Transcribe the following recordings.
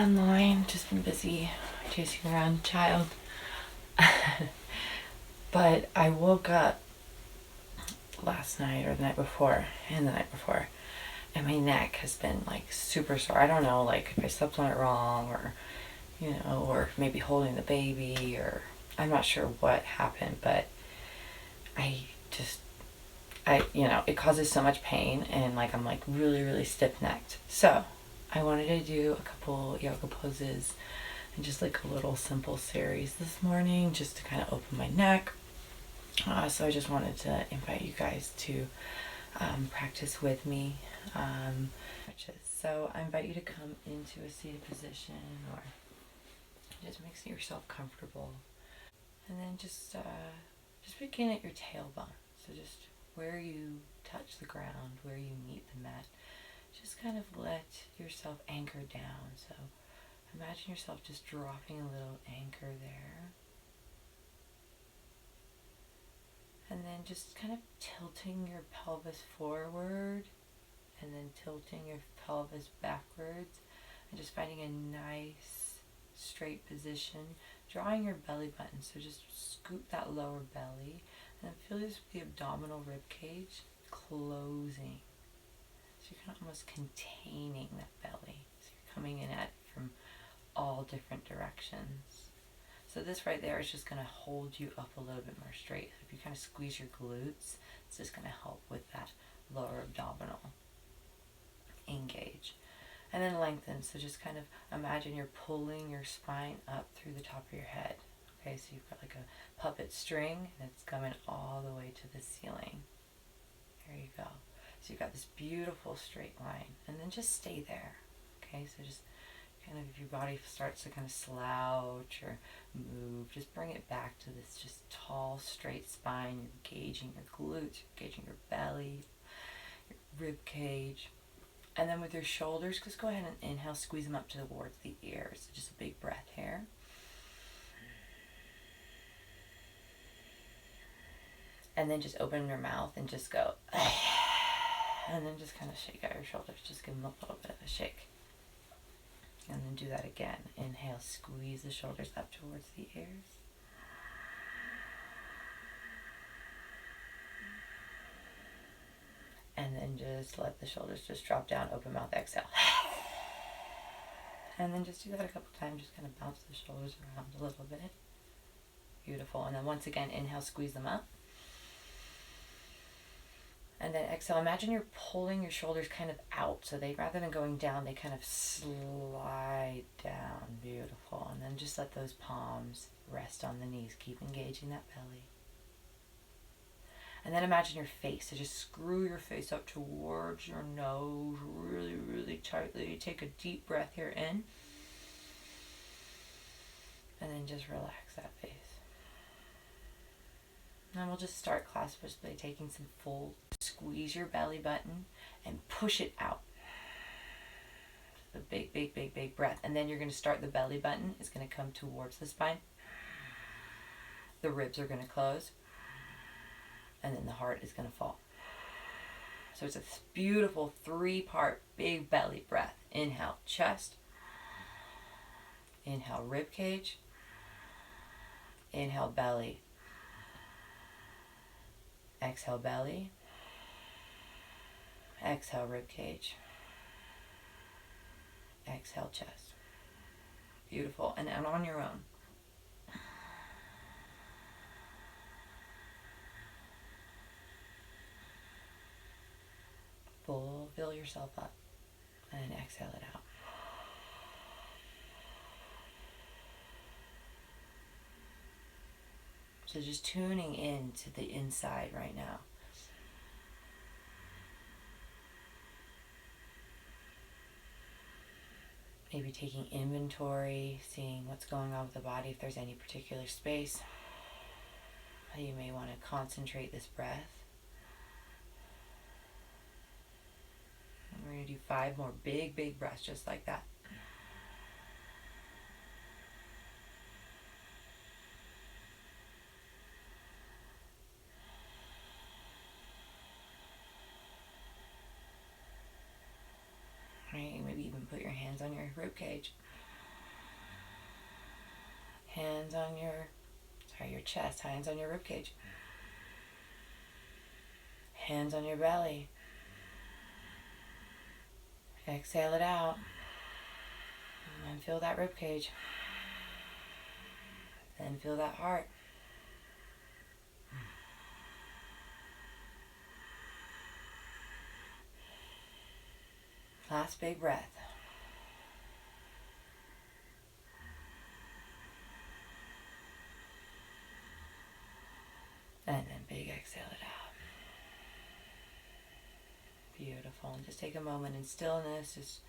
online. Just been busy chasing around a child. But I woke up last night or the night before and the night before, and my neck has been like super sore. I don't know, like if I slept on it wrong or, or maybe holding the baby, or I'm not sure what happened, but I just, it causes so much pain, and like I'm like really, really stiff necked. So I wanted to do a couple yoga poses and just like a little simple series this morning just to kind of open my neck. So I just wanted to invite you guys to practice with me. So I invite you to come into a seated position, or just make yourself comfortable, and then just begin at your tailbone. So just where you touch the ground, where you meet the mat, just kind of let yourself anchor down. So imagine yourself just dropping a little anchor there. And then just kind of tilting your pelvis forward and then tilting your pelvis backwards, and just finding a nice straight position, drawing your belly button. So just scoop that lower belly and then feel this the abdominal rib cage closing. So you're kind of almost containing that belly. So you're coming in at it from all different directions. So this right there is just going to hold you up a little bit more straight. So if you kind of squeeze your glutes, it's just going to help with that lower abdominal engage. And then lengthen. So just kind of imagine you're pulling your spine up through the top of your head. Okay, so you've got like a puppet string and it's coming all the way to the ceiling. There you go. So you've got this beautiful straight line, and then just stay there. Okay, so just kind of, if your body starts to kind of slouch or move, just bring it back to this just tall, straight spine. You're engaging your glutes, you're engaging your belly, your rib cage. And then with your shoulders, just go ahead and inhale, squeeze them up towards the ears. So just a big breath here. And then just open your mouth and just go, and then just kind of shake out your shoulders. Just give them a little bit of a shake. And then do that again. Inhale, squeeze the shoulders up towards the ears. And then just let the shoulders just drop down, open mouth, exhale. And then just do that a couple times, just kind of bounce the shoulders around a little bit. Beautiful. And then once again, inhale, squeeze them up. And then exhale, imagine you're pulling your shoulders kind of out. So they, rather than going down, they kind of slide down. Beautiful. And then just let those palms rest on the knees. Keep engaging that belly. And then imagine your face. So just screw your face up towards your nose really, really tightly. Take a deep breath here in. And then just relax that face. And we'll just start class by taking some full, squeeze your belly button and push it out. The big, big, big, big breath. And then you're going to start, the belly button is going to come towards the spine. The ribs are going to close. And then the heart is going to fall. So it's a beautiful 3-part big belly breath. Inhale, chest. Inhale, rib cage. Inhale, belly. Exhale, belly. Exhale, rib cage. Exhale, chest. Beautiful. And on your own. Fill yourself up. And then exhale it out. So just tuning in to the inside right now. Maybe taking inventory, seeing what's going on with the body, if there's any particular space. You may want to concentrate this breath. And we're going to do 5 more big, big breaths just like that. Right, maybe even put your hands on your rib cage. Hands on your chest, hands on your ribcage. Hands on your belly. Exhale it out. And then feel that ribcage. Then feel that heart. Last big breath. And then big exhale it out. Beautiful. And just take a moment in stillness, just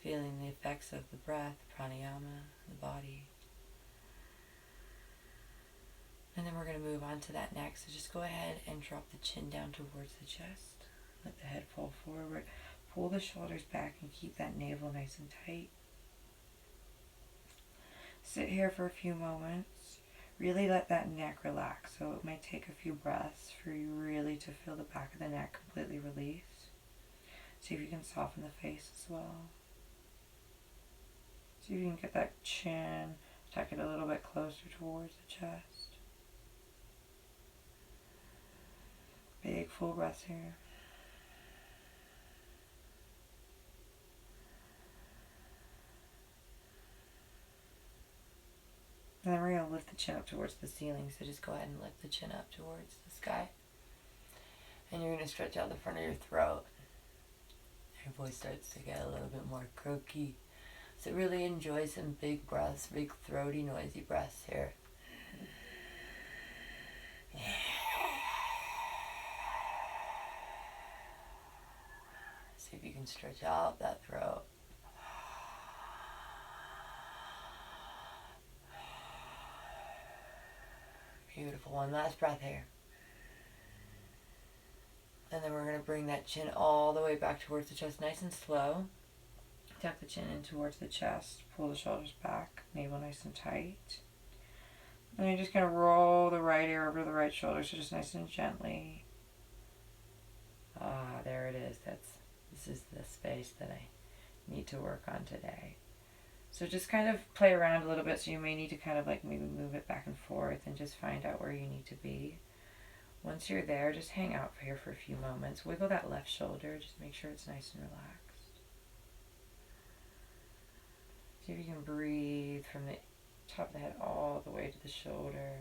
feeling the effects of the breath, pranayama, the body. And then we're going to move on to that next. So just go ahead and drop the chin down towards the chest. Let the head fall forward. Pull the shoulders back and keep that navel nice and tight. Sit here for a few moments. Really let that neck relax. So it might take a few breaths for you really to feel the back of the neck completely release. See if you can soften the face as well. See if you can get that chin, tuck it a little bit closer towards the chest. Big full breaths here. And then we're going to lift the chin up towards the ceiling. So just go ahead and lift the chin up towards the sky. And you're going to stretch out the front of your throat. Your voice starts to get a little bit more croaky. So really enjoy some big breaths, big throaty, noisy breaths here. See if you can stretch out that throat. Beautiful. One last breath here. And then we're going to bring that chin all the way back towards the chest, nice and slow. Tuck the chin in towards the chest. Pull the shoulders back. Navel nice and tight. And you're just going to roll the right ear over the right shoulder, so just nice and gently. Ah, there it is. This is the space that I need to work on today. So just kind of play around a little bit. So you may need to kind of like maybe move it back and forth and just find out where you need to be. Once you're there, just hang out here for a few moments. Wiggle that left shoulder. Just make sure it's nice and relaxed. See if you can breathe from the top of the head all the way to the shoulder.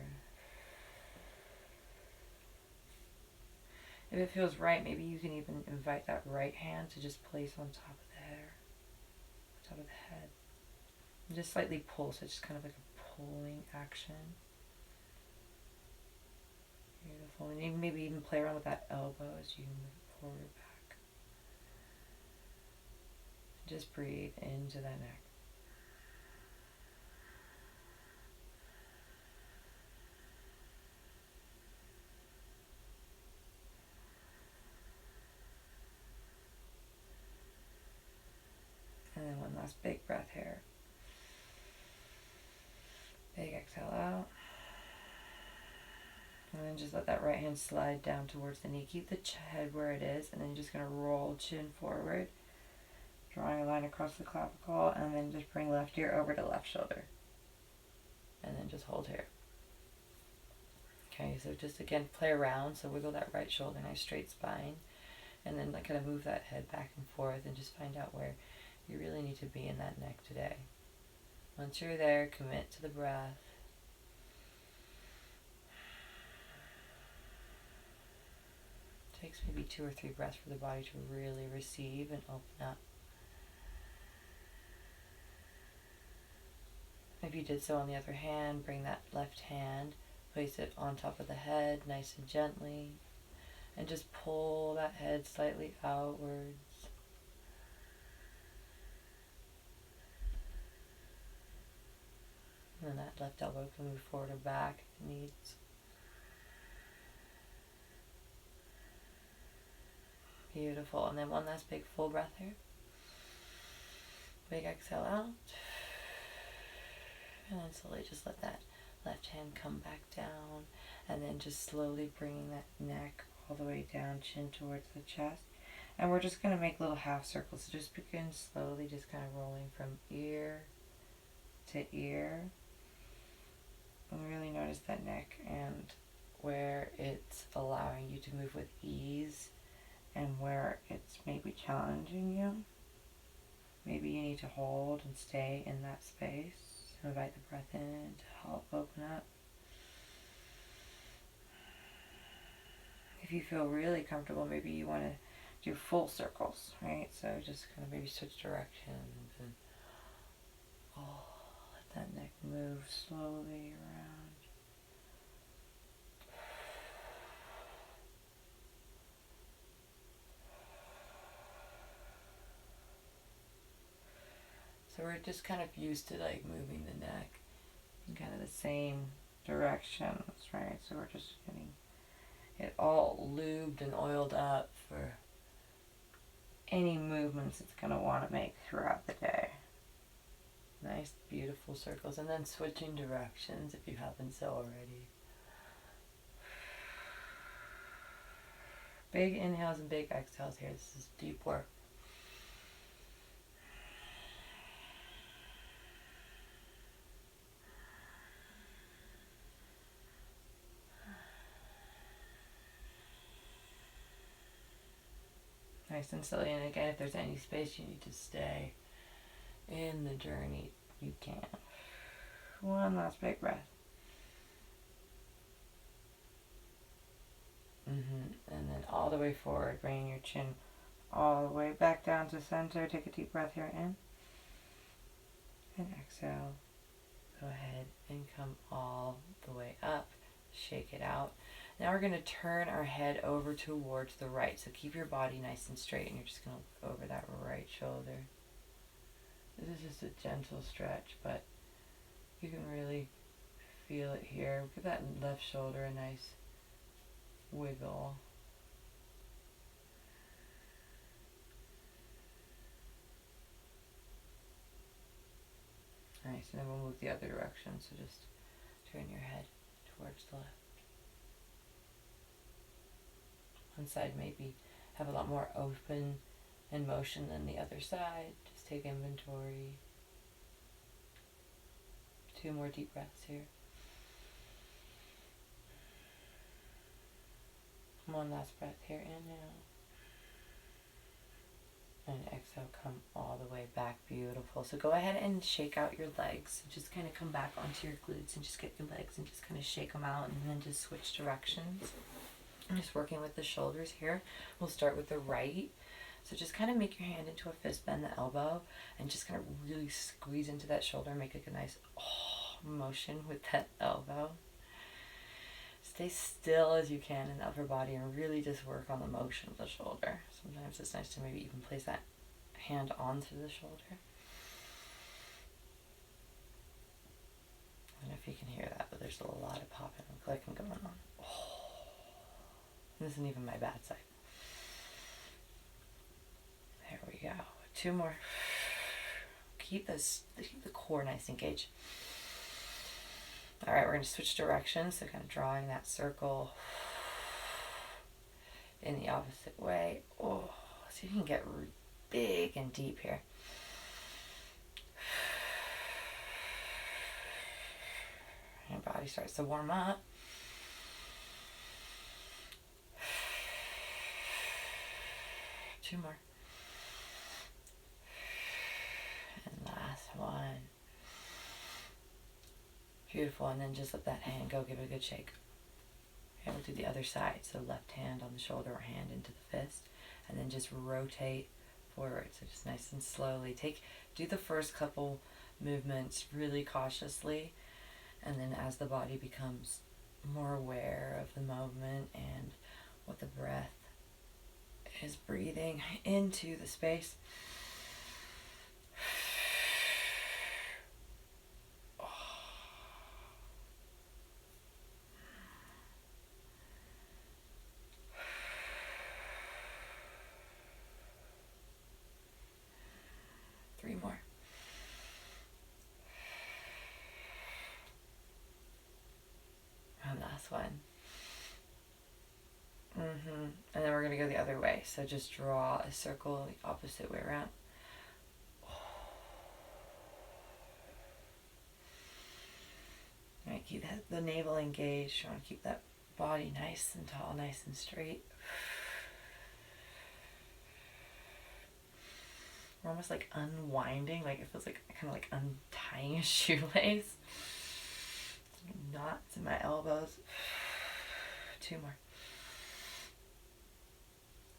If it feels right, maybe you can even invite that right hand to just place on top of the hair, on top of the head. And just slightly pull, so it's just kind of like a pulling action. Beautiful. And you maybe even play around with that elbow as you move forward, back. Just breathe into that neck. And then one last big breath here. Big exhale out. And then just let that right hand slide down towards the knee. Keep the head where it is, and then you're just going to roll chin forward, drawing a line across the clavicle, and then just bring left ear over to left shoulder. And then just hold here. Okay, so just again play around. So wiggle that right shoulder, nice straight spine, and then like kind of move that head back and forth, and just find out where you really need to be in that neck today. Once you're there, commit to the breath. It takes maybe 2 or 3 breaths for the body to really receive and open up. If you did so on the other hand, bring that left hand, place it on top of the head, nice and gently, and just pull that head slightly outwards. And then that left elbow can move forward or back if it needs. Beautiful. And then one last big full breath here. Big exhale out. And then slowly just let that left hand come back down. And then just slowly bringing that neck all the way down, chin towards the chest. And we're just going to make little half circles. So just begin slowly, just kind of rolling from ear to ear. And really notice that neck and where it's allowing you to move with ease and where it's maybe challenging you. Maybe you need to hold and stay in that space. Invite the breath in to help open up. If you feel really comfortable, maybe you want to do full circles, right? So just kind of maybe switch directions and let that neck move slowly around. So we're just kind of used to like moving the neck in kind of the same directions, right? So we're just getting it all lubed and oiled up for any movements it's going to want to make throughout the day. Nice, beautiful circles. And then switching directions if you haven't so already. Big inhales and big exhales here. This is deep work. Nice and slowly. And again, if there's any space you need to stay in the journey, you can. One last big breath. And then all the way forward, bringing your chin all the way back down to center. Take a deep breath here in. And exhale. Go ahead and come all the way up. Shake it out. Now we're going to turn our head over towards the right. So keep your body nice and straight, and you're just going to look over that right shoulder. This is just a gentle stretch, but you can really feel it here. Give that left shoulder a nice wiggle. Nice, and then we'll move the other direction, so just turn your head towards the left. One side maybe have a lot more open and motion than the other side. Just take inventory. 2 more deep breaths here. One last breath here, inhale. And exhale, come all the way back. Beautiful. So go ahead and shake out your legs. Just kind of come back onto your glutes and just get your legs and just kind of shake them out, and then just switch directions. I'm just working with the shoulders here. We'll start with the right. So just kind of make your hand into a fist, bend the elbow, and just kind of really squeeze into that shoulder. Make like a nice motion with that elbow. Stay still as you can in the upper body and really just work on the motion of the shoulder. Sometimes it's nice to maybe even place that hand onto the shoulder. I don't know if you can hear that, but there's a lot of popping and clicking going on. This isn't even my bad side. There we go. 2 more. Keep the core nice and engaged. All right, we're going to switch directions. So kind of drawing that circle in the opposite way. So you can get big and deep here. And your body starts to warm up. Two more. And last one. Beautiful. And then just let that hand go. Give it a good shake. Okay, we'll do the other side. So left hand on the shoulder or hand into the fist. And then just rotate forward. So just nice and slowly. Do the first couple movements really cautiously. And then as the body becomes more aware of the movement and what the breath is breathing into the space. Three more. And last one. And then we're going to go the other way. So just draw a circle the opposite way around. Right, to keep the navel engaged. You want to keep that body nice and tall, nice and straight. We're almost like unwinding, like it feels like kind of like untying a shoelace. Knots in my elbows. 2 more.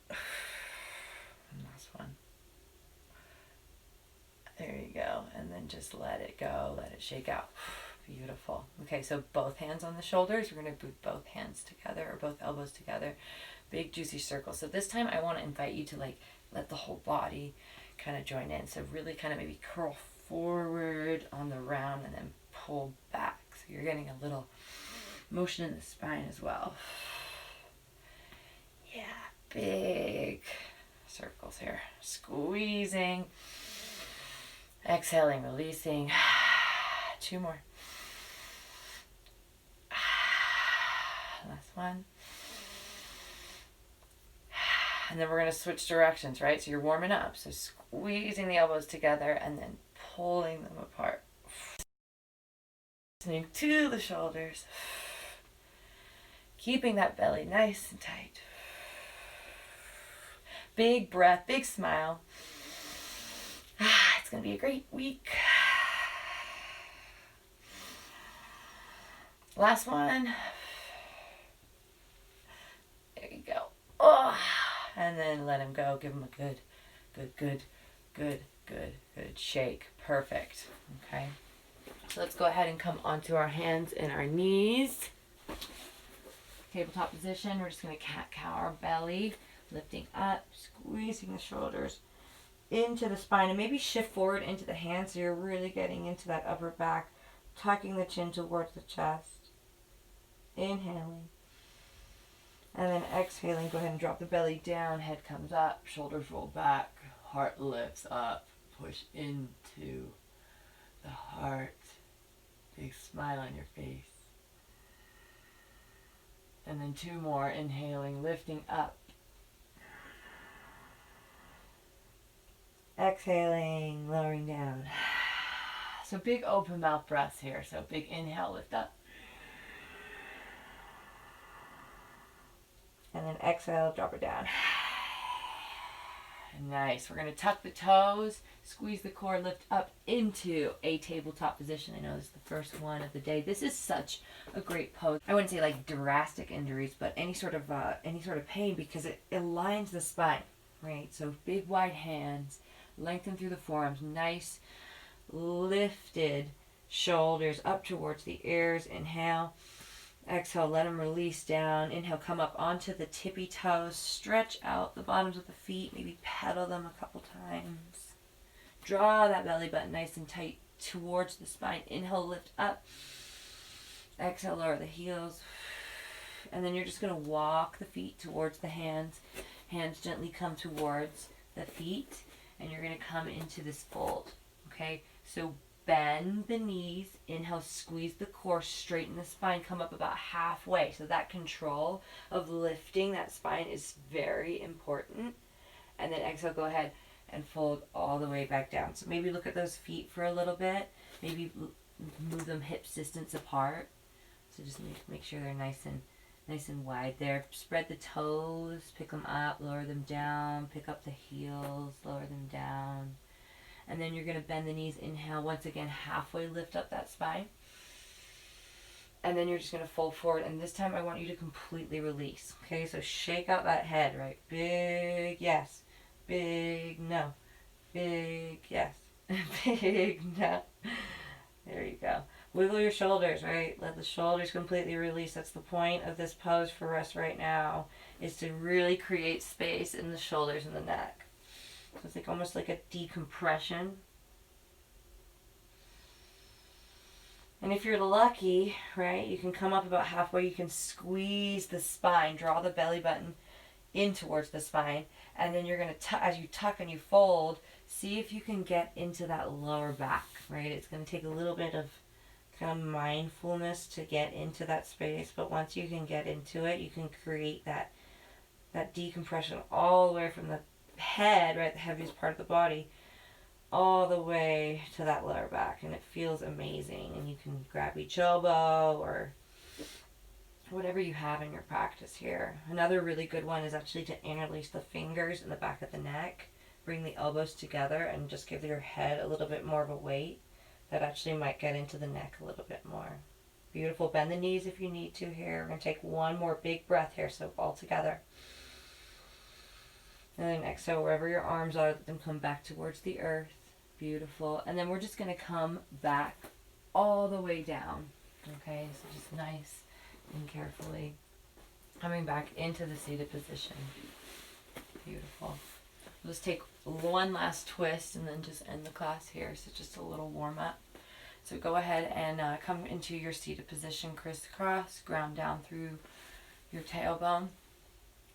And last one. There you go. And then just let it go, let it shake out. Beautiful. Okay, so both hands on the shoulders. We're going to boot both hands together or both elbows together. Big juicy circle. So this time I want to invite you to like let the whole body kind of join in. So really kind of maybe curl forward on the round and then pull back. So you're getting a little motion in the spine as well. Yeah, big circles here. Squeezing. Exhaling, releasing. 2 more. Last one. And then we're going to switch directions, right? So you're warming up. So squeezing the elbows together and then pulling them apart. Listening to the shoulders. Keeping that belly nice and tight. Big breath, big smile. It's going to be a great week. Last one. There you go. Oh, and then let him go. Give him a good shake. Perfect. Okay. So let's go ahead and come onto our hands and our knees. Tabletop position. We're just going to cat-cow our belly. Lifting up, squeezing the shoulders into the spine, and maybe shift forward into the hands so you're really getting into that upper back, tucking the chin towards the chest. Inhaling. And then exhaling, go ahead and drop the belly down, head comes up, shoulders roll back, heart lifts up, push into the heart, big smile on your face. And then 2 more, inhaling, lifting up. Exhaling, lowering down. So big open mouth breaths here. So big inhale, lift up. And then exhale, drop it down. Nice. We're going to tuck the toes, squeeze the core, lift up into a tabletop position. I know this is the first one of the day. This is such a great pose. I wouldn't say like drastic injuries, but any sort of pain, because it aligns the spine, right? So big wide hands, lengthen through the forearms, nice lifted shoulders up towards the ears. Inhale. Exhale, let them release down. Inhale, come up onto the tippy toes. Stretch out the bottoms of the feet. Maybe pedal them a couple times. Draw that belly button nice and tight towards the spine. Inhale, lift up. Exhale, lower the heels. And then you're just going to walk the feet towards the hands. Hands gently come towards the feet. And you're going to come into this fold. Okay? So bend the knees, inhale, squeeze the core, straighten the spine, come up about halfway. So that control of lifting that spine is very important. And then exhale, go ahead and fold all the way back down. So maybe look at those feet for a little bit. Maybe move them hips distance apart. So just make sure they're nice and wide there. Spread the toes, pick them up, lower them down, pick up the heels, lower them down. And then you're going to bend the knees, inhale, once again, halfway lift up that spine. And then you're just going to fold forward. And this time I want you to completely release. Okay, so shake out that head, right? Big yes. Big no. Big yes. Big no. There you go. Wiggle your shoulders, right? Let the shoulders completely release. That's the point of this pose for us right now, is to really create space in the shoulders and the neck. So it's like almost like a decompression. And if you're lucky, right, you can come up about halfway. You can squeeze the spine, draw the belly button in towards the spine. And then you're going to, as you tuck and you fold, see if you can get into that lower back, right? It's going to take a little bit of kind of mindfulness to get into that space. But once you can get into it, you can create that decompression all the way from the head, right, the heaviest part of the body, all the way to that lower back, and it feels amazing. And you can grab each elbow or whatever you have in your practice here. Another really good one is actually to interlace the fingers in the back of the neck, bring the elbows together, and just give your head a little bit more of a weight. That actually might get into the neck a little bit more. Beautiful. Bend the knees if you need to here. We're going to take one more big breath here, so all together. And then exhale wherever your arms are, let them come back towards the earth. Beautiful. And then we're just going to come back all the way down. Okay, so just nice and carefully coming back into the seated position. Beautiful. We'll just take one last twist and then just end the class here. So just a little warm up. So go ahead and come into your seated position, crisscross, ground down through your tailbone.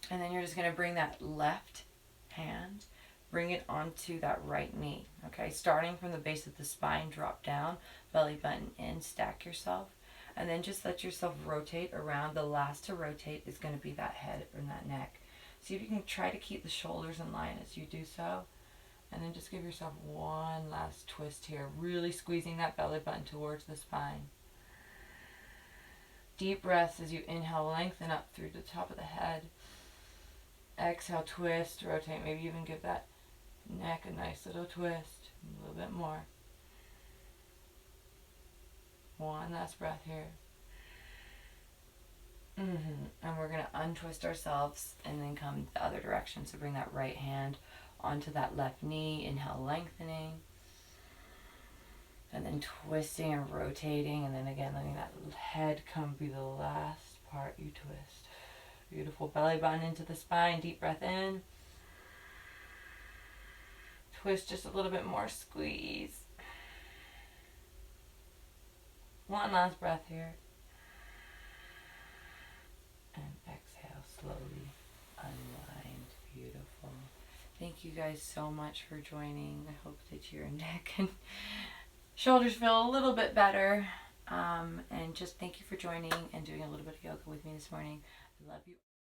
And then you're just going to bring that left hand, bring it onto that right knee. Okay, starting from the base of the spine, drop down, belly button in, stack yourself. And then just let yourself rotate around. The last to rotate is going to be that head and that neck. See if you can try to keep the shoulders in line as you do so. And then just give yourself one last twist here, really squeezing that belly button towards the spine. Deep breaths as you inhale, lengthen up through the top of the head. Exhale, twist, rotate, maybe even give that neck a nice little twist, a little bit more. One last breath here. And we're going to untwist ourselves and then come the other direction. So bring that right hand onto that left knee. Inhale, lengthening. And then twisting and rotating. And then again, letting that head come be the last part you twist. Beautiful. Belly button into the spine. Deep breath in. Twist just a little bit more. Squeeze. One last breath here. And exhale, slowly unwind. Beautiful. Thank you guys so much for joining. I hope that your neck and shoulders feel a little bit better. And just thank you for joining and doing a little bit of yoga with me this morning. I love you.